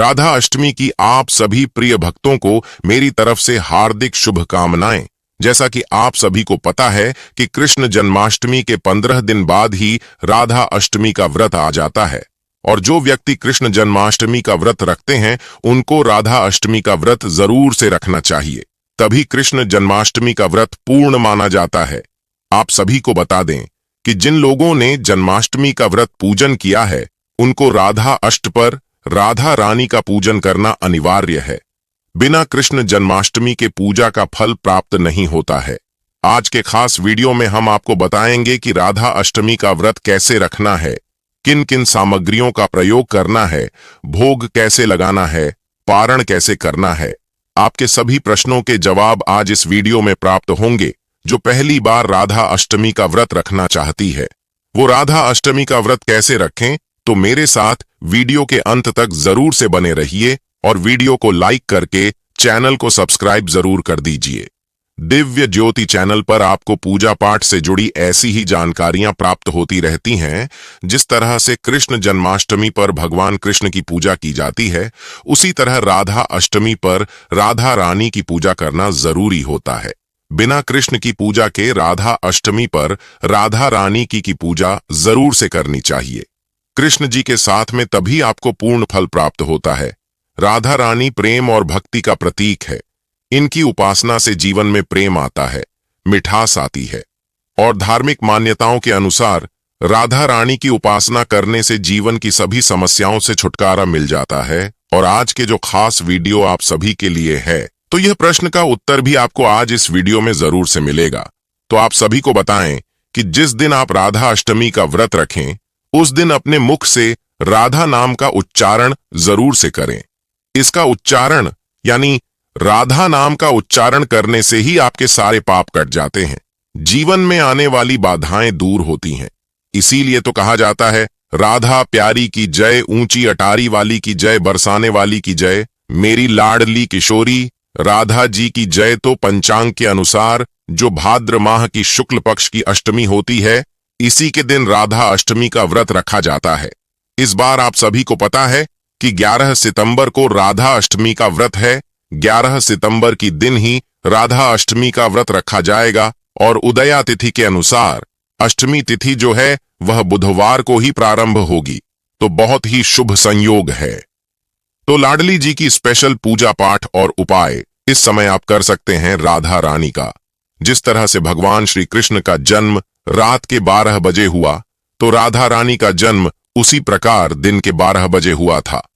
राधा अष्टमी की आप सभी प्रिय भक्तों को मेरी तरफ से हार्दिक शुभकामनाएं। जैसा कि आप सभी को पता है कि कृष्ण जन्माष्टमी के 15 दिन बाद ही राधा अष्टमी का व्रत आ जाता है और जो व्यक्ति कृष्ण जन्माष्टमी का व्रत रखते हैं उनको राधा अष्टमी का व्रत जरूर से रखना चाहिए, तभी कृष्ण जन्माष्टमी का व्रत पूर्ण माना जाता है। आप सभी को बता दें कि जिन लोगों ने जन्माष्टमी का व्रत पूजन किया है उनको राधा अष्ट पर राधा रानी का पूजन करना अनिवार्य है। बिना कृष्ण जन्माष्टमी के पूजा का फल प्राप्त नहीं होता है। आज के खास वीडियो में हम आपको बताएंगे कि राधा अष्टमी का व्रत कैसे रखना है, किन किन सामग्रियों का प्रयोग करना है, भोग कैसे लगाना है, पारण कैसे करना है। आपके सभी प्रश्नों के जवाब आज इस वीडियो में प्राप्त होंगे। जो पहली बार राधा अष्टमी का व्रत रखना चाहती है वो राधा अष्टमी का व्रत कैसे रखें, तो मेरे साथ वीडियो के अंत तक जरूर से बने रहिए और वीडियो को लाइक करके चैनल को सब्सक्राइब जरूर कर दीजिए। दिव्य ज्योति चैनल पर आपको पूजा पाठ से जुड़ी ऐसी ही जानकारियां प्राप्त होती रहती हैं। जिस तरह से कृष्ण जन्माष्टमी पर भगवान कृष्ण की पूजा की जाती है, उसी तरह राधा अष्टमी पर राधा रानी की पूजा करना जरूरी होता है। बिना कृष्ण की पूजा के राधा अष्टमी पर राधा रानी की पूजा जरूर से करनी चाहिए। कृष्ण जी के साथ में तभी आपको पूर्ण फल प्राप्त होता है। राधा रानी प्रेम और भक्ति का प्रतीक है। इनकी उपासना से जीवन में प्रेम आता है, मिठास आती है और धार्मिक मान्यताओं के अनुसार राधा रानी की उपासना करने से जीवन की सभी समस्याओं से छुटकारा मिल जाता है। और आज के जो खास वीडियो आप सभी के लिए है, तो यह प्रश्न का उत्तर भी आपको आज इस वीडियो में जरूर से मिलेगा। तो आप सभी को बताएं कि जिस दिन आप राधा अष्टमी का व्रत रखें उस दिन अपने मुख से राधा नाम का उच्चारण जरूर से करें। इसका उच्चारण यानी राधा नाम का उच्चारण करने से ही आपके सारे पाप कट जाते हैं, जीवन में आने वाली बाधाएं दूर होती हैं। इसीलिए तो कहा जाता है, राधा प्यारी की जय, ऊंची अटारी वाली की जय, बरसाने वाली की जय, मेरी लाडली किशोरी राधा जी की जय। तो पंचांग के अनुसार जो भाद्र माह की शुक्ल पक्ष की अष्टमी होती है, इसी के दिन राधा अष्टमी का व्रत रखा जाता है। इस बार आप सभी को पता है कि 11 सितंबर को राधा अष्टमी का व्रत है। 11 सितंबर की दिन ही राधा अष्टमी का व्रत रखा जाएगा और उदया तिथि के अनुसार अष्टमी तिथि जो है वह बुधवार को ही प्रारंभ होगी। तो बहुत ही शुभ संयोग है। तो लाडली जी की स्पेशल पूजा पाठ और उपाय इस समय आप कर सकते हैं राधा रानी का। जिस तरह से भगवान श्री कृष्ण का जन्म रात के 12 बजे हुआ, तो राधा रानी का जन्म उसी प्रकार दिन के 12 बजे हुआ था।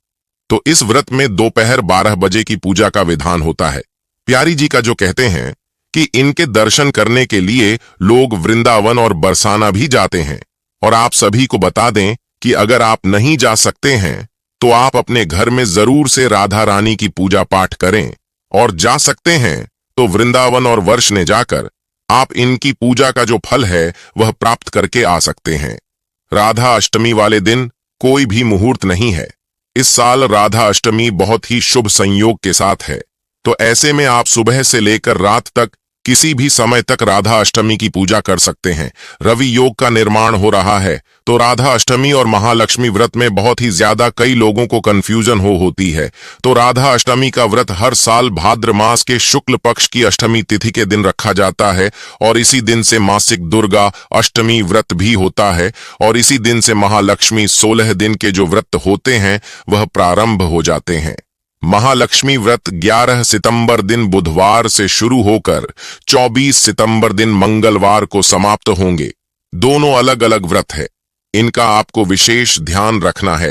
तो इस व्रत में दोपहर 12 बजे की पूजा का विधान होता है। प्यारी जी का जो कहते हैं कि इनके दर्शन करने के लिए लोग वृंदावन और बरसाना भी जाते हैं। और आप सभी को बता दें कि अगर आप नहीं जा सकते हैं तो आप अपने घर में जरूर से राधा रानी की पूजा पाठ करें, और जा सकते हैं तो वृंदावन और वर्ष ने जाकर आप इनकी पूजा का जो फल है वह प्राप्त करके आ सकते हैं। राधा अष्टमी वाले दिन कोई भी मुहूर्त नहीं है। इस साल राधा अष्टमी बहुत ही शुभ संयोग के साथ है। तो ऐसे में आप सुबह से लेकर रात तक किसी भी समय तक राधा अष्टमी की पूजा कर सकते हैं। रवि योग का निर्माण हो रहा है, तो राधा अष्टमी और महालक्ष्मी व्रत में बहुत ही ज्यादा कई लोगों को कंफ्यूजन होती है। तो राधा अष्टमी का व्रत हर साल भाद्र मास के शुक्ल पक्ष की अष्टमी तिथि के दिन रखा जाता है और इसी दिन से मासिक दुर्गा अष्टमी व्रत भी होता है और इसी दिन से महालक्ष्मी 16 दिन के जो व्रत होते हैं वह प्रारंभ हो जाते हैं। महालक्ष्मी व्रत 11 सितंबर दिन बुधवार से शुरू होकर 24 सितंबर दिन मंगलवार को समाप्त होंगे। दोनों अलग अलग व्रत है, इनका आपको विशेष ध्यान रखना है।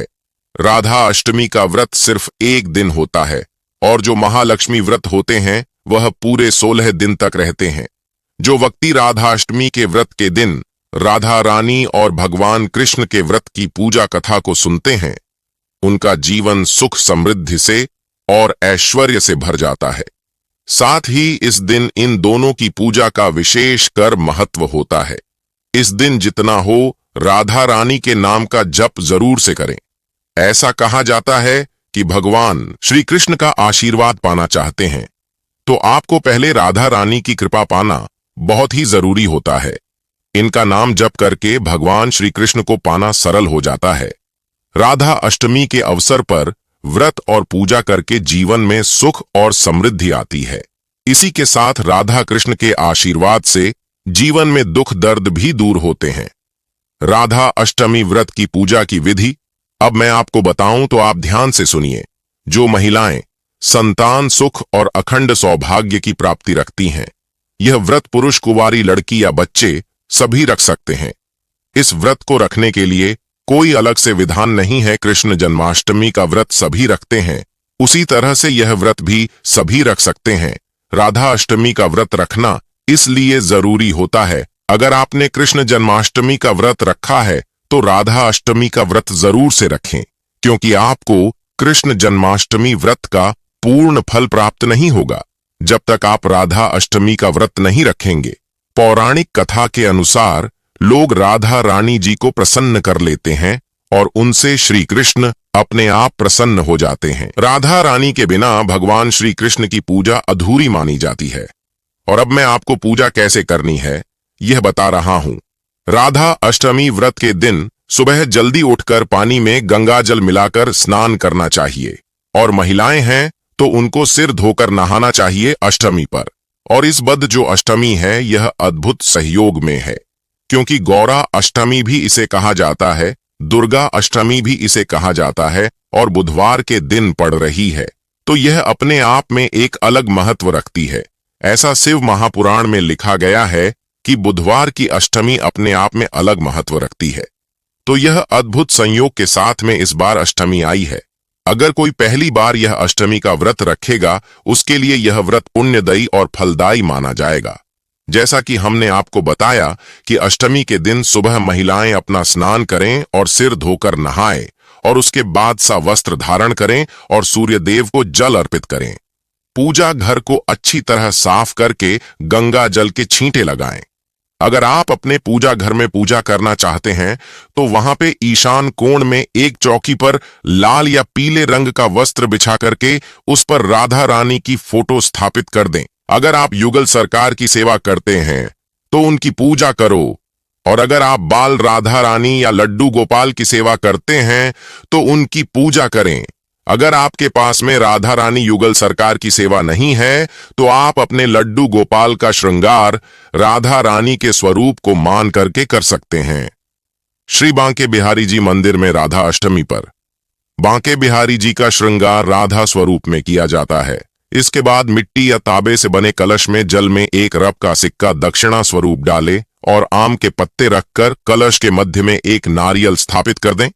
राधा अष्टमी का व्रत सिर्फ एक दिन होता है और जो महालक्ष्मी व्रत होते हैं वह पूरे 16 दिन तक रहते हैं। जो व्यक्ति राधा अष्टमी के व्रत के दिन राधा रानी और भगवान कृष्ण के व्रत की पूजा कथा को सुनते हैं, उनका जीवन सुख समृद्धि से और ऐश्वर्य से भर जाता है। साथ ही इस दिन इन दोनों की पूजा का विशेष कर महत्व होता है। इस दिन जितना हो राधा रानी के नाम का जप जरूर से करें। ऐसा कहा जाता है कि भगवान श्री कृष्ण का आशीर्वाद पाना चाहते हैं तो आपको पहले राधा रानी की कृपा पाना बहुत ही जरूरी होता है। इनका नाम जप करके भगवान श्री कृष्ण को पाना सरल हो जाता है। राधा अष्टमी के अवसर पर व्रत और पूजा करके जीवन में सुख और समृद्धि आती है। इसी के साथ राधा कृष्ण के आशीर्वाद से जीवन में दुख दर्द भी दूर होते हैं। राधा अष्टमी व्रत की पूजा की विधि अब मैं आपको बताऊं तो आप ध्यान से सुनिए। जो महिलाएं संतान सुख और अखंड सौभाग्य की प्राप्ति रखती हैं, यह व्रत पुरुष, कुंवारी लड़की या बच्चे सभी रख सकते हैं। इस व्रत को रखने के लिए कोई अलग से विधान नहीं है। कृष्ण जन्माष्टमी का व्रत सभी रखते हैं, उसी तरह से यह व्रत भी सभी रख सकते हैं। राधा अष्टमी का व्रत रखना इसलिए जरूरी होता है, अगर आपने कृष्ण जन्माष्टमी का व्रत रखा है तो राधा अष्टमी का व्रत जरूर से रखें, क्योंकि आपको कृष्ण जन्माष्टमी व्रत का पूर्ण फल प्राप्त नहीं होगा जब तक आप राधा अष्टमी का व्रत नहीं रखेंगे। पौराणिक कथा के अनुसार लोग राधा रानी जी को प्रसन्न कर लेते हैं और उनसे श्री कृष्ण अपने आप प्रसन्न हो जाते हैं। राधा रानी के बिना भगवान श्री कृष्ण की पूजा अधूरी मानी जाती है। और अब मैं आपको पूजा कैसे करनी है यह बता रहा हूं। राधा अष्टमी व्रत के दिन सुबह जल्दी उठकर पानी में गंगा जल मिलाकर स्नान करना चाहिए, और महिलाएं हैं तो उनको सिर धोकर नहाना चाहिए अष्टमी पर। और इस बद जो अष्टमी है यह अद्भुत सहयोग में है, क्योंकि गौरा अष्टमी भी इसे कहा जाता है, दुर्गा अष्टमी भी इसे कहा जाता है, और बुधवार के दिन पड़ रही है, तो यह अपने आप में एक अलग महत्व रखती है। ऐसा शिव महापुराण में लिखा गया है कि बुधवार की अष्टमी अपने आप में अलग महत्व रखती है। तो यह अद्भुत संयोग के साथ में इस बार अष्टमी आई है। अगर कोई पहली बार यह अष्टमी का व्रत रखेगा, उसके लिए यह व्रत पुण्यदायी और फलदायी माना जाएगा। जैसा कि हमने आपको बताया कि अष्टमी के दिन सुबह महिलाएं अपना स्नान करें और सिर धोकर नहाएं, और उसके बाद सा वस्त्र धारण करें और सूर्य देव को जल अर्पित करें। पूजा घर को अच्छी तरह साफ करके गंगा जल के छींटे लगाएं। अगर आप अपने पूजा घर में पूजा करना चाहते हैं तो वहां पे ईशान कोण में एक चौकी पर लाल या पीले रंग का वस्त्र बिछा करके उस पर राधा रानी की फोटो स्थापित कर दें। अगर आप युगल सरकार की सेवा करते हैं तो उनकी पूजा करो, और अगर आप बाल राधा रानी या लड्डू गोपाल की सेवा करते हैं तो उनकी पूजा करें। अगर आपके पास में राधा रानी युगल सरकार की सेवा नहीं है तो आप अपने लड्डू गोपाल का श्रृंगार राधा रानी के स्वरूप को मान करके कर सकते हैं। श्री बांके बिहारी जी मंदिर में राधा अष्टमी पर बांके बिहारी जी का श्रृंगार राधा स्वरूप में किया जाता है। इसके बाद मिट्टी या तांबे से बने कलश में जल में एक रब का सिक्का दक्षिणा स्वरूप डालें और आम के पत्ते रखकर कलश के मध्य में एक नारियल स्थापित कर दें।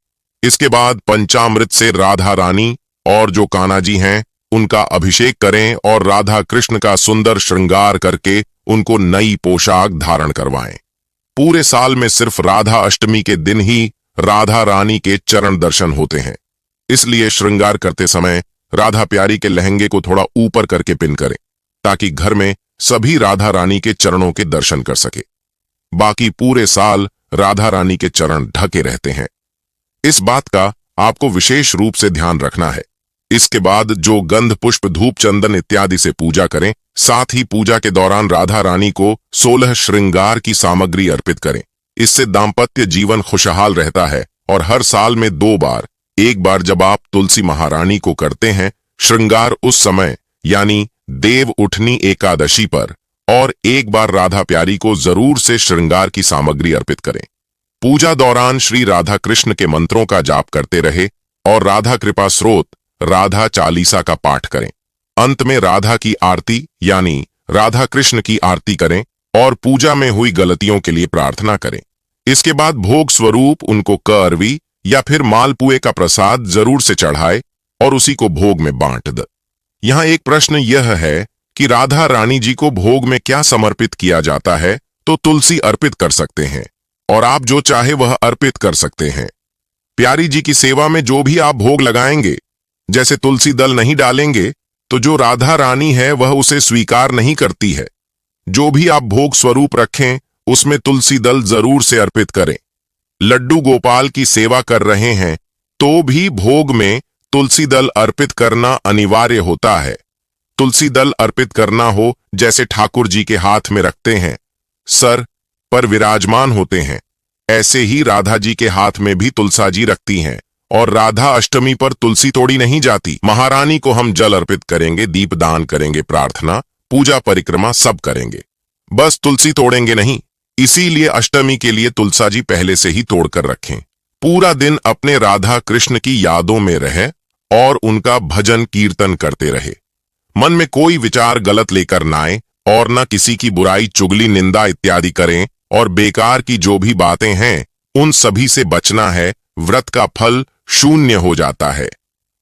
इसके बाद पंचामृत से राधा रानी और जो कान्हा जी हैं उनका अभिषेक करें और राधा कृष्ण का सुंदर श्रृंगार करके उनको नई पोशाक धारण करवाएं। पूरे साल में सिर्फ राधा अष्टमी के दिन ही राधा रानी के चरण दर्शन होते हैं, इसलिए श्रृंगार करते समय राधा प्यारी के लहंगे को थोड़ा ऊपर करके पिन करें ताकि घर में सभी राधा रानी के चरणों के दर्शन कर सके। बाकी पूरे साल राधा रानी के चरण ढके रहते हैं। इस बात का आपको विशेष रूप से ध्यान रखना है। इसके बाद जो गंध पुष्प धूप चंदन इत्यादि से पूजा करें, साथ ही पूजा के दौरान राधा रानी को 16 श्रृंगार की सामग्री अर्पित करें। इससे दाम्पत्य जीवन खुशहाल रहता है। और हर साल में 2 बार, एक बार जब आप तुलसी महारानी को करते हैं श्रृंगार उस समय यानी देव उठनी एकादशी पर, और एक बार राधा प्यारी को जरूर से श्रृंगार की सामग्री अर्पित करें। पूजा दौरान श्री राधा कृष्ण के मंत्रों का जाप करते रहे और राधा कृपा स्रोत राधा चालीसा का पाठ करें। अंत में राधा की आरती यानी राधा कृष्ण की आरती करें और पूजा में हुई गलतियों के लिए प्रार्थना करें। इसके बाद भोग स्वरूप उनको करवी या फिर मालपुए का प्रसाद जरूर से चढ़ाए और उसी को भोग में बांट दे। यहाँ एक प्रश्न यह है कि राधा रानी जी को भोग में क्या समर्पित किया जाता है, तो तुलसी अर्पित कर सकते हैं और आप जो चाहे वह अर्पित कर सकते हैं। प्यारी जी की सेवा में जो भी आप भोग लगाएंगे, जैसे तुलसी दल नहीं डालेंगे तो जो राधा रानी है वह उसे स्वीकार नहीं करती है। जो भी आप भोग स्वरूप रखें उसमें तुलसी दल जरूर से अर्पित करें। लड्डू गोपाल की सेवा कर रहे हैं तो भी भोग में तुलसी दल अर्पित करना अनिवार्य होता है। तुलसी दल अर्पित करना हो जैसे ठाकुर जी के हाथ में रखते हैं, सर पर विराजमान होते हैं, ऐसे ही राधा जी के हाथ में भी तुलसा जी रखती हैं और राधा अष्टमी पर तुलसी तोड़ी नहीं जाती। महारानी को हम जल अर्पित करेंगे, दीपदान करेंगे, प्रार्थना, पूजा, परिक्रमा सब करेंगे, बस तुलसी तोड़ेंगे नहीं। इसीलिए अष्टमी के लिए तुलसा जी पहले से ही तोड़कर रखें। पूरा दिन अपने राधा कृष्ण की यादों में रहे और उनका भजन कीर्तन करते रहे। मन में कोई विचार गलत लेकर ना आए और न किसी की बुराई, चुगली, निंदा इत्यादि करें और बेकार की जो भी बातें हैं उन सभी से बचना है। व्रत का फल शून्य हो जाता है।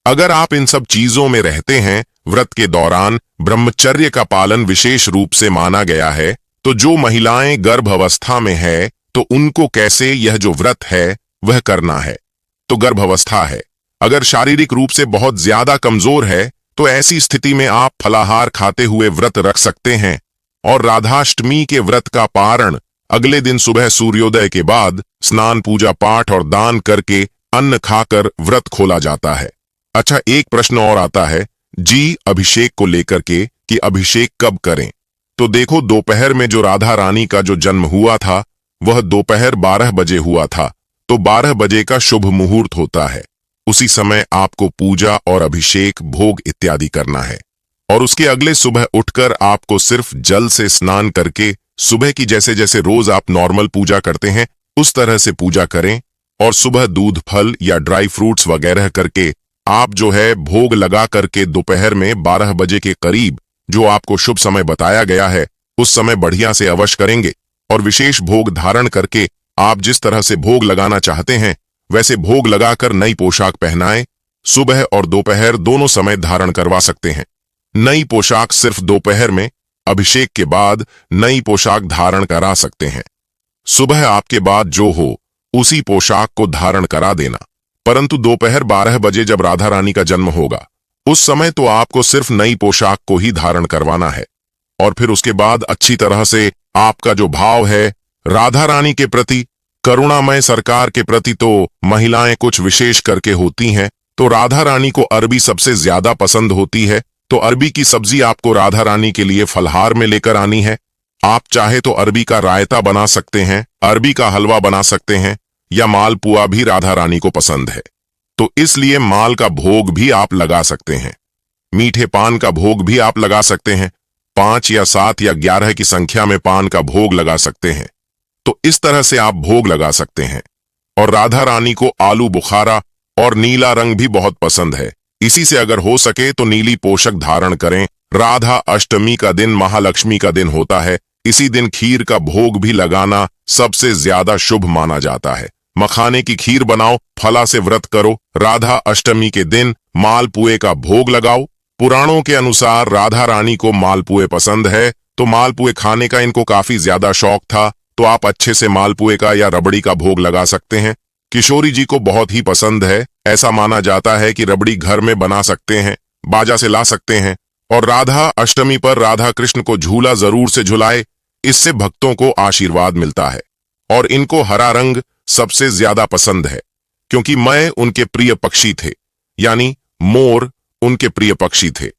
अगर आप इन सब चीजों में रहते हैं, व्रत के दौरान ब्रह्मचर्य का पालन विशेष रूप से माना गया है, तो जो महिलाएं गर्भ अवस्था में है तो उनको कैसे यह जो व्रत है वह करना है। तो गर्भ अवस्था है, अगर शारीरिक रूप से बहुत ज्यादा कमजोर है तो ऐसी स्थिति में आप फलाहार खाते हुए व्रत रख सकते हैं और राधाष्टमी के व्रत का पारण अगले दिन सुबह सूर्योदय के बाद स्नान, पूजा पाठ और दान करके अन्न खाकर व्रत खोला जाता है। अच्छा, एक प्रश्न और आता है जी अभिषेक को लेकर के कि अभिषेक कब करें। तो देखो, दोपहर में जो राधा रानी का जो जन्म हुआ था वह दोपहर 12 बजे हुआ था, तो 12 बजे का शुभ मुहूर्त होता है। उसी समय आपको पूजा और अभिषेक, भोग इत्यादि करना है और उसके अगले सुबह उठकर आपको सिर्फ जल से स्नान करके सुबह की जैसे जैसे रोज आप नॉर्मल पूजा करते हैं उस तरह से पूजा करें और सुबह दूध, फल या ड्राई फ्रूट्स वगैरह करके आप जो है भोग लगा करके दोपहर में 12 बजे के करीब जो आपको शुभ समय बताया गया है उस समय बढ़िया से अवश्य करेंगे और विशेष भोग धारण करके आप जिस तरह से भोग लगाना चाहते हैं वैसे भोग लगाकर नई पोशाक पहनाएं। सुबह और दोपहर दोनों समय धारण करवा सकते हैं। नई पोशाक सिर्फ दोपहर में, अभिषेक के बाद नई पोशाक धारण करा सकते हैं। सुबह आपके बाद जो हो उसी पोशाक को धारण करा देना, परंतु दोपहर 12 बजे जब राधा रानी का जन्म होगा उस समय तो आपको सिर्फ नई पोशाक को ही धारण करवाना है और फिर उसके बाद अच्छी तरह से आपका जो भाव है राधा रानी के प्रति, करुणामय सरकार के प्रति, तो महिलाएं कुछ विशेष करके होती हैं, तो राधा रानी को अरबी सबसे ज्यादा पसंद होती है, तो अरबी की सब्जी आपको राधा रानी के लिए फलहार में लेकर आनी है। आप चाहे तो अरबी का रायता बना सकते हैं, अरबी का हलवा बना सकते हैं या मालपुआ भी राधा रानी को पसंद है, तो इसलिए माल का भोग भी आप लगा सकते हैं। मीठे पान का भोग भी आप लगा सकते हैं, 5 या 7 या 11 की संख्या में पान का भोग लगा सकते हैं, तो इस तरह से आप भोग लगा सकते हैं। और राधा रानी को आलू बुखारा और नीला रंग भी बहुत पसंद है, इसी से अगर हो सके तो नीली पोशाक धारण करें। राधा अष्टमी का दिन महालक्ष्मी का दिन होता है, इसी दिन खीर का भोग भी लगाना सबसे ज्यादा शुभ माना जाता है। मखाने की खीर बनाओ, फला से व्रत करो, राधा अष्टमी के दिन मालपुए का भोग लगाओ। पुराणों के अनुसार राधा रानी को मालपुए पसंद है, तो मालपुए खाने का इनको काफी ज्यादा शौक था, तो आप अच्छे से मालपुए का या रबड़ी का भोग लगा सकते हैं। किशोरी जी को बहुत ही पसंद है, ऐसा माना जाता है कि रबड़ी घर में बना सकते हैं, बाजा से ला सकते हैं और राधा अष्टमी पर राधा कृष्ण को झूला जरूर से झुलाए, इससे भक्तों को आशीर्वाद मिलता है। और इनको हरा रंग सबसे ज्यादा पसंद है क्योंकि मैं उनके प्रिय पक्षी थे, यानी मोर उनके प्रिय पक्षी थे।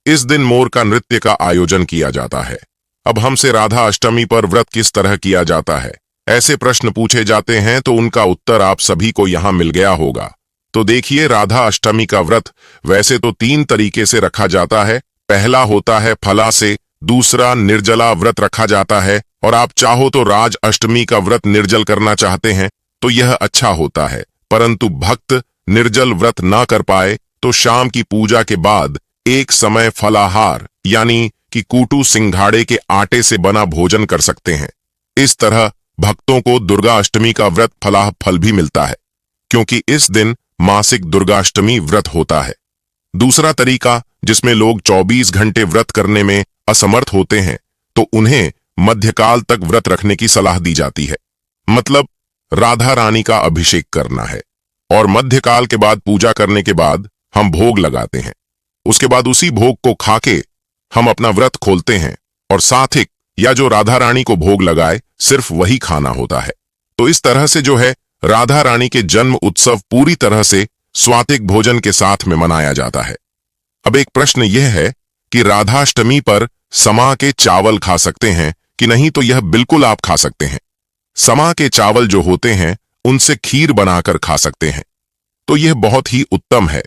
इस दिन मोर का नृत्य का आयोजन किया जाता है। अब हमसे राधा अष्टमी पर व्रत किस तरह किया जाता है, ऐसे प्रश्न पूछे जाते हैं, तो उनका उत्तर आप सभी को यहाँ मिल गया होगा। तो देखिए, राधा अष्टमी का व्रत वैसे तो 3 तरीके से रखा जाता है। पहला होता है फला से, दूसरा निर्जला व्रत रखा जाता है, और आप चाहो तो राज अष्टमी का व्रत निर्जल करना चाहते हैं तो यह अच्छा होता है। परंतु भक्त निर्जल व्रत ना कर पाए तो शाम की पूजा के बाद एक समय फलाहार यानी कि कूटू सिंघाड़े के आटे से बना भोजन कर सकते हैं। इस तरह भक्तों को दुर्गा अष्टमी का व्रत फलाह फल भी मिलता है, क्योंकि इस दिन मासिक दुर्गाष्टमी व्रत होता है। दूसरा तरीका जिसमें लोग 24 घंटे व्रत करने में असमर्थ होते हैं तो उन्हें मध्यकाल तक व्रत रखने की सलाह दी जाती है। मतलब राधा रानी का अभिषेक करना है और मध्यकाल के बाद पूजा करने के बाद हम भोग लगाते हैं। उसके बाद उसी भोग को खाके हम अपना व्रत खोलते हैं और सात्विक या जो राधा रानी को भोग लगाए सिर्फ वही खाना होता है। तो इस तरह से जो है राधा रानी के जन्म उत्सव पूरी तरह से स्वात्विक भोजन के साथ में मनाया जाता है। अब एक प्रश्न यह है कि राधाष्टमी पर समा के चावल खा सकते हैं कि नहीं, तो यह बिल्कुल आप खा सकते हैं। समा के चावल जो होते हैं उनसे खीर बनाकर खा सकते हैं। तो यह बहुत ही उत्तम है।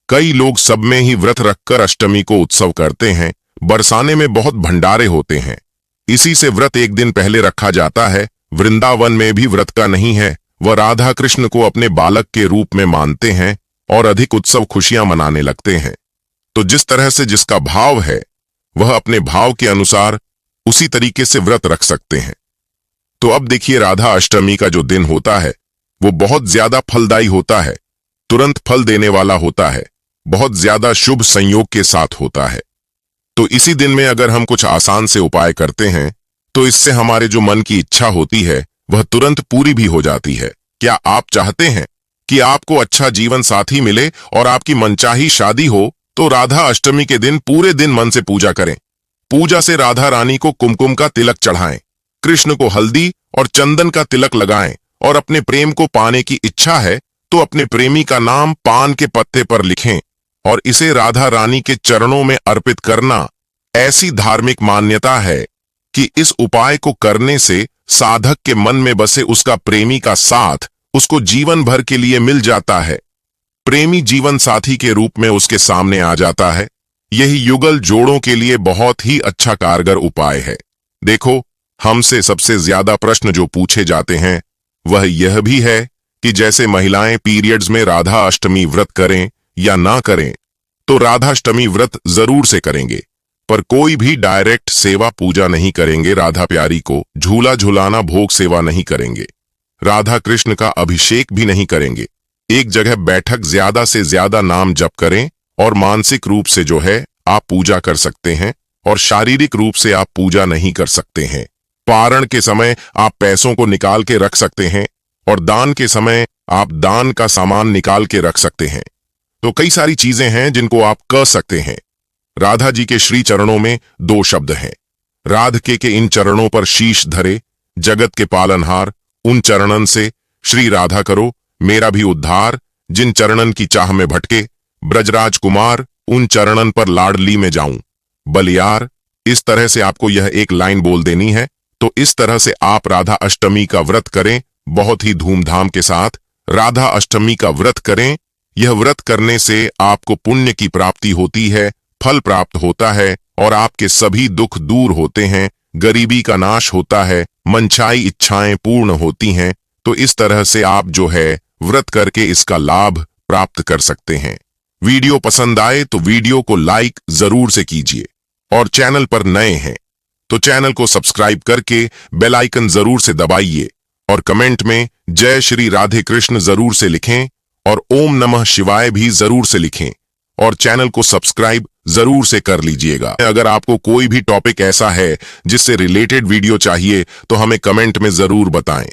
कई लोग सब में ही व्रत रखकर अष्टमी को उत्सव करते हैं। बरसाने में बहुत भंडारे होते हैं, इसी से व्रत एक दिन पहले रखा जाता है। वृंदावन में भी व्रत का नहीं है, वह राधा कृष्ण को अपने बालक के रूप में मानते हैं और अधिक उत्सव खुशियां मनाने लगते हैं। तो जिस तरह से जिसका भाव है, वह अपने भाव के अनुसार उसी तरीके से व्रत रख सकते हैं। तो अब देखिए, राधा अष्टमी का जो दिन होता है वो बहुत ज्यादा फलदायी होता है, तुरंत फल देने वाला होता है, बहुत ज्यादा शुभ संयोग के साथ होता है। तो इसी दिन में अगर हम कुछ आसान से उपाय करते हैं तो इससे हमारे जो मन की इच्छा होती है वह तुरंत पूरी भी हो जाती है। क्या आप चाहते हैं कि आपको अच्छा जीवन साथी मिले और आपकी मनचाही शादी हो, तो राधा अष्टमी के दिन पूरे दिन मन से पूजा करें। पूजा से राधा रानी को कुमकुम का तिलक चढ़ाएं, कृष्ण को हल्दी और चंदन का तिलक लगाएं और अपने प्रेम को पाने की इच्छा है तो अपने प्रेमी का नाम पान के पत्ते पर लिखें और इसे राधा रानी के चरणों में अर्पित करना। ऐसी धार्मिक मान्यता है कि इस उपाय को करने से साधक के मन में बसे उसका प्रेमी का साथ उसको जीवन भर के लिए मिल जाता है। प्रेमी जीवन साथी के रूप में उसके सामने आ जाता है। यही युगल जोड़ों के लिए बहुत ही अच्छा कारगर उपाय है। देखो, हमसे सबसे ज्यादा प्रश्न जो पूछे जाते हैं वह यह भी है कि जैसे महिलाएं पीरियड्स में राधा अष्टमी व्रत करें या ना करें, तो राधाष्टमी व्रत जरूर से करेंगे, पर कोई भी डायरेक्ट सेवा पूजा नहीं करेंगे। राधा प्यारी को झूला झुलाना भोग सेवा नहीं करेंगे, राधा कृष्ण का अभिषेक भी नहीं करेंगे। एक जगह बैठक ज्यादा से ज्यादा नाम जप करें और मानसिक रूप से जो है आप पूजा कर सकते हैं और शारीरिक रूप से आप पूजा नहीं कर सकते हैं। पारण के समय आप पैसों को निकाल के रख सकते हैं और दान के समय आप दान का सामान निकाल के रख सकते हैं। तो कई सारी चीजें हैं जिनको आप कर सकते हैं। राधा जी के श्री चरणों में 2 शब्द हैं। राधके के इन चरणों पर शीश धरे, जगत के पालनहार उन चरणन से श्री राधा करो मेरा भी उद्धार, जिन चरणन की चाह में भटके ब्रजराज कुमार उन चरणन पर लाडली में जाऊं बलियार। इस तरह से आपको यह एक लाइन बोल देनी है। तो इस तरह से आप राधा अष्टमी का व्रत करें, बहुत ही धूमधाम के साथ राधा अष्टमी का व्रत करें। यह व्रत करने से आपको पुण्य की प्राप्ति होती है, फल प्राप्त होता है और आपके सभी दुख दूर होते हैं, गरीबी का नाश होता है, मनचाही इच्छाएं पूर्ण होती हैं। तो इस तरह से आप जो है व्रत करके इसका लाभ प्राप्त कर सकते हैं। वीडियो पसंद आए तो वीडियो को लाइक जरूर से कीजिए और चैनल पर नए हैं तो चैनल को सब्सक्राइब करके बेल आइकन जरूर से दबाइए और कमेंट में जय श्री राधे कृष्ण जरूर से लिखें और ओम नमः शिवाय भी जरूर से लिखें और चैनल को सब्सक्राइब जरूर से कर लीजिएगा। अगर आपको कोई भी टॉपिक ऐसा है जिससे रिलेटेड वीडियो चाहिए तो हमें कमेंट में जरूर बताएं।